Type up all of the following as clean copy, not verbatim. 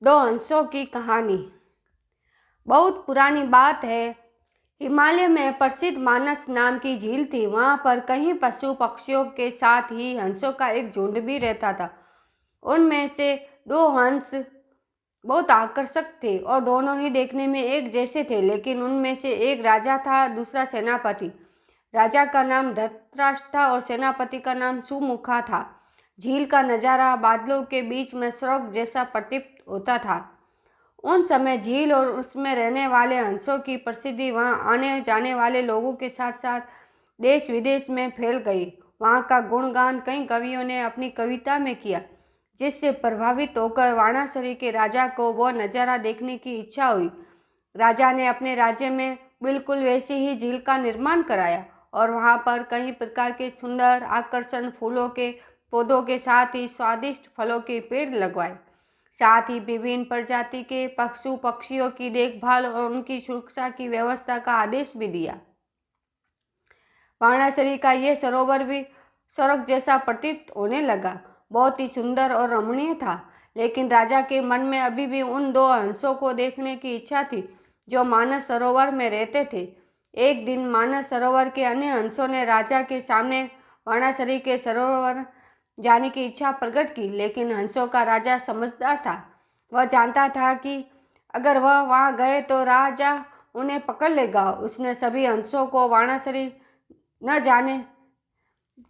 दो हंसों की कहानी। बहुत पुरानी बात है। हिमालय में प्रसिद्ध मानस नाम की झील थी। वहाँ पर कई पशु पक्षियों के साथ ही हंसों का एक झुंड भी रहता था। उनमें से दो हंस बहुत आकर्षक थे और दोनों ही देखने में एक जैसे थे, लेकिन उनमें से एक राजा था, दूसरा सेनापति। राजा का नाम धृतराष्ट्र था और सेनापति का नाम सुमुखा था। झील का नज़ारा बादलों के बीच में स्वर्ग जैसा प्रतीत होता था। उन समय झील और उसमें रहने वाले हंसों की प्रसिद्धि वहां आने जाने वाले लोगों के साथ साथ देश विदेश में फैल गई। वहां का गुणगान कई कवियों ने अपनी कविता में किया, जिससे प्रभावित होकर वाराणसी के राजा को वह नज़ारा देखने की इच्छा हुई। राजा ने अपने राज्य में बिल्कुल वैसी ही झील का निर्माण कराया और वहां पर कई प्रकार के सुंदर आकर्षण फूलों के पौधों के साथ ही स्वादिष्ट फलों के पेड़ लगवाए। साथ ही विभिन्न प्रजाति के पशु पक्षियों की देखभाल और उनकी सुरक्षा की व्यवस्था का आदेश भी दिया। वाराणसी का यह सरोवर भी स्वर्ग जैसा प्रतीत होने लगा। बहुत ही सुंदर और रमणीय था, लेकिन राजा के मन में अभी भी उन दो हंसों को देखने की इच्छा थी जो मानस सरोवर में रहते थे। एक दिन मानस सरोवर के अन्य हंसों ने राजा के सामने वाराणसी के सरोवर जाने की इच्छा प्रकट की, लेकिन हंसों का राजा समझदार था। वह जानता था कि अगर वह वहां गए तो राजा उन्हें पकड़ लेगा। उसने सभी हंसों को वाराणसी न जाने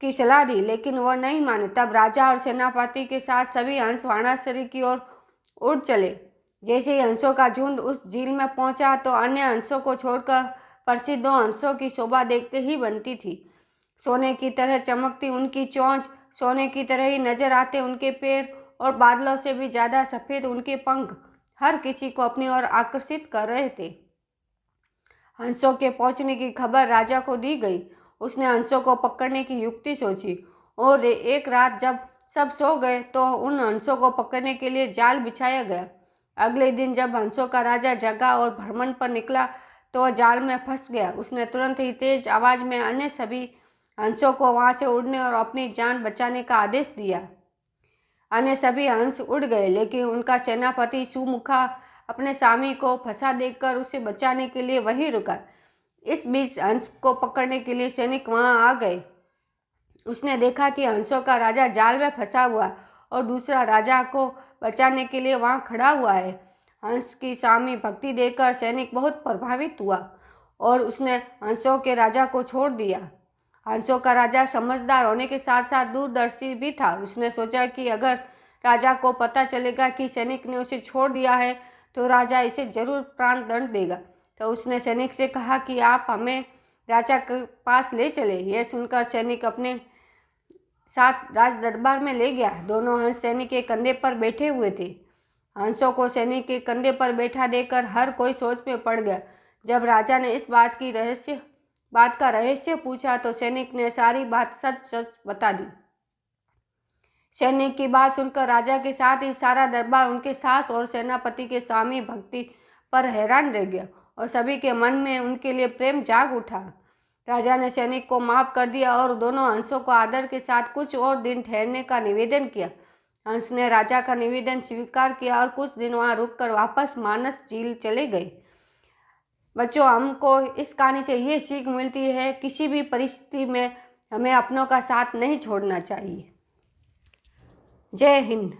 की सलाह दी, लेकिन वह नहीं माने। तब राजा और सेनापति के साथ सभी हंस वाराणसी की ओर उड़ चले। जैसे ही हंसों का झुंड उस झील में पहुंचा तो अन्य हंसों को छोड़कर प्रसिद्ध दो हंसों की शोभा देखते ही बनती थी। सोने की तरह चमकती उनकी चोंच, सोने की तरह ही नजर आते उनके पैर और बादलों से भी ज्यादा सफेद उनके पंख हर किसी को अपनी ओर आकर्षित कर रहे थे। हंसों के पहुंचने की खबर राजा को दी गई। उसने हंसों को पकड़ने की युक्ति सोची और एक रात जब सब सो गए तो उन हंसों को पकड़ने के लिए जाल बिछाया गया। अगले दिन जब हंसों का राजा जगा और भ्रमण पर निकला तो वह जाल में फंस गया। उसने तुरंत ही तेज आवाज में अन्य सभी हंसों को वहां से उड़ने और अपनी जान बचाने का आदेश दिया। अन्य सभी हंस उड़ गए, लेकिन उनका सेनापति सुमुखा अपने स्वामी को फंसा देखकर उसे बचाने के लिए वहीं रुका। इस बीच हंस को पकड़ने के लिए सैनिक वहां आ गए। उसने देखा कि हंसों का राजा जाल में फंसा हुआ और दूसरा राजा को बचाने के लिए वहां खड़ा हुआ है। हंस की स्वामी भक्ति देखकर सैनिक बहुत प्रभावित हुआ और उसने हंसों के राजा को छोड़ दिया। हंसों का राजा समझदार होने के साथ साथ दूरदर्शी भी था। उसने सोचा कि अगर राजा को पता चलेगा कि सैनिक ने उसे छोड़ दिया है तो राजा इसे जरूर प्राण दंड देगा। तो उसने सैनिक से कहा कि आप हमें राजा के पास ले चले। यह सुनकर सैनिक अपने साथ राज दरबार में ले गया। दोनों हंस सैनिक के कंधे पर बैठे हुए थे। हंसों को सैनिक के कंधे पर बैठा देखकर हर कोई सोच में पड़ गया। जब राजा ने इस बात का रहस्य पूछा तो सैनिक ने सारी बात सच सच बता दी। सैनिक की बात सुनकर राजा के साथ ही सारा दरबार उनके सास और सेनापति के स्वामी भक्ति पर हैरान रह गया और सभी के मन में उनके लिए प्रेम जाग उठा। राजा ने सैनिक को माफ कर दिया और दोनों हंसों को आदर के साथ कुछ और दिन ठहरने का निवेदन किया। हंस ने राजा का निवेदन स्वीकार किया और कुछ दिन वहां रुककर वापस मानस झील चले गए। बच्चों, हमको इस कहानी से ये सीख मिलती है, किसी भी परिस्थिति में हमें अपनों का साथ नहीं छोड़ना चाहिए। जय हिंद।